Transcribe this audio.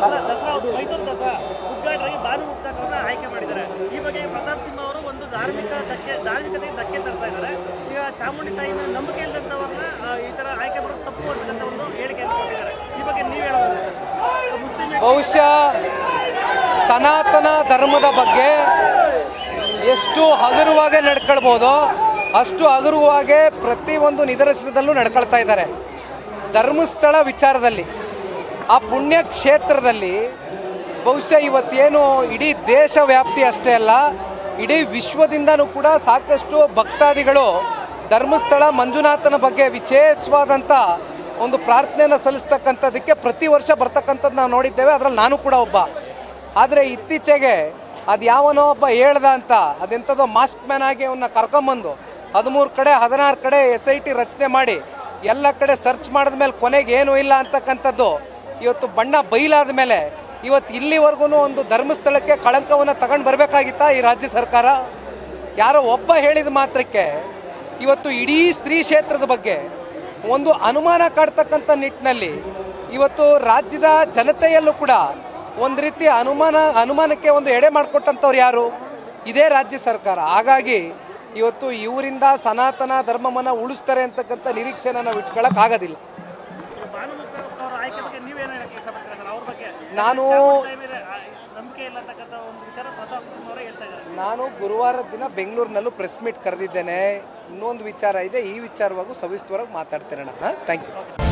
ಮೈಸೂರು ದಸರಾ ಉದ್ಘಾಟನೆಗೆ ಭಾನು ಮುಕ್ತಾಕರನ್ನ ಆಯ್ಕೆ ಮಾಡಿದ್ದಾರೆ. ಈ ಬಗ್ಗೆ ಪ್ರತಾಪ್ ಸಿಂಹ ಅವರು ಒಂದು ಧಾರ್ಮಿಕತೆಗೆ ಧಕ್ಕೆ ತರ್ತಾ ಇದ್ದಾರೆ. ಈಗ ಚಾಮುಂಡಿ ತಾಯಿನ ನಂಬಿಕೆ ಇಲ್ಲದಂತವ್ರನ್ನ ಈ ತರ ಆಯ್ಕೆ ಮಾಡೋದು ತಪ್ಪು ಅಂತ ಒಂದು ಹೇಳಿಕೆಯನ್ನು ಕೊಟ್ಟಿದ್ದಾರೆ. ಈ ಬಗ್ಗೆ ನೀವು ಹೇಳೋದು? ಬಹುಶಃ ಸನಾತನ ಧರ್ಮದ ಬಗ್ಗೆ ಎಷ್ಟು ಹಗುರವಾಗಿ ನಡ್ಕೊಳ್ಬೋದು ಅಷ್ಟು ಹಗುರವಾಗಿ ಪ್ರತಿಯೊಂದು ನಿದರ್ಶನದಲ್ಲೂ ನಡ್ಕೊಳ್ತಾ ಇದ್ದಾರೆ. ಧರ್ಮಸ್ಥಳ ವಿಚಾರದಲ್ಲಿ ಆ ಪುಣ್ಯ ಕ್ಷೇತ್ರದಲ್ಲಿ ಬಹುಶಃ ಇವತ್ತೇನು ಇಡೀ ದೇಶ ವ್ಯಾಪ್ತಿ ಅಷ್ಟೇ ಅಲ್ಲ, ಇಡೀ ವಿಶ್ವದಿಂದನೂ ಕೂಡ ಸಾಕಷ್ಟು ಭಕ್ತಾದಿಗಳು ಧರ್ಮಸ್ಥಳ ಮಂಜುನಾಥನ ಬಗ್ಗೆ ವಿಶೇಷವಾದಂಥ ಒಂದು ಪ್ರಾರ್ಥನೆಯನ್ನು ಸಲ್ಲಿಸ್ತಕ್ಕಂಥದ್ದಕ್ಕೆ ಪ್ರತಿ ವರ್ಷ ಬರ್ತಕ್ಕಂಥದ್ದು ನಾವು ನೋಡಿದ್ದೇವೆ. ಅದರಲ್ಲಿ ನಾನು ಕೂಡ ಒಬ್ಬ. ಆದರೆ ಇತ್ತೀಚೆಗೆ ಅದು ಯಾವನೋ ಒಬ್ಬ ಹೇಳ್ದ ಅಂತ ಅದೆಂಥದೋ ಮಾಸ್ಕ್ ಮ್ಯಾನ್ ಆಗಿ ಅವನ್ನ ಕರ್ಕೊಂಬಂದು 13 ಕಡೆ 16 ಕಡೆ SIT ರಚನೆ ಮಾಡಿ ಎಲ್ಲ ಕಡೆ ಸರ್ಚ್ ಮಾಡಿದ ಮೇಲೆ ಕೊನೆಗೆ ಏನೂ ಇಲ್ಲ ಅಂತಕ್ಕಂಥದ್ದು ಇವತ್ತು ಬಣ್ಣ ಬಯಲಾದ ಮೇಲೆ ಇವತ್ತು ಇಲ್ಲಿವರೆಗೂ ಒಂದು ಧರ್ಮಸ್ಥಳಕ್ಕೆ ಕಳಂಕವನ್ನು ತಗೊಂಡು ಬರಬೇಕಾಗಿತ್ತಾ ಈ ರಾಜ್ಯ ಸರ್ಕಾರ? ಯಾರೋ ಒಬ್ಬ ಹೇಳಿದ ಮಾತ್ರಕ್ಕೆ ಇವತ್ತು ಇಡೀ ಸ್ತ್ರೀ ಕ್ಷೇತ್ರದ ಬಗ್ಗೆ ಒಂದು ಅನುಮಾನ ಕಾಡ್ತಕ್ಕಂಥ ನಿಟ್ಟಿನಲ್ಲಿ ಇವತ್ತು ರಾಜ್ಯದ ಜನತೆಯಲ್ಲೂ ಕೂಡ ಒಂದು ರೀತಿ ಅನುಮಾನಕ್ಕೆ ಒಂದು ಎಡೆ ಮಾಡಿಕೊಟ್ಟಂಥವ್ರು ಯಾರು? ಇದೇ ರಾಜ್ಯ ಸರ್ಕಾರ. ಹಾಗಾಗಿ ಇವತ್ತು ಇವರಿಂದ ಸನಾತನ ಧರ್ಮವನ್ನು ಉಳಿಸ್ತಾರೆ ಅಂತಕ್ಕಂಥ ನಿರೀಕ್ಷೆನ ನಾವು ಇಟ್ಕೊಳ್ಳೋಕ್ಕಾಗೋದಿಲ್ಲ. ನಾನು ಗುರುವಾರದ ದಿನ ಬೆಂಗಳೂರಿನಲ್ಲೂ ಪ್ರೆಸ್ ಮೀಟ್ ಕರೆದಿದ್ದೇನೆ. ಇನ್ನೊಂದು ವಿಚಾರ ಇದೆ, ಈ ವಿಚಾರವಾಗೂ ಸವಿಸ್ತರವಾಗಿ ಮಾತಾಡ್ತೇನೆ. Thank you.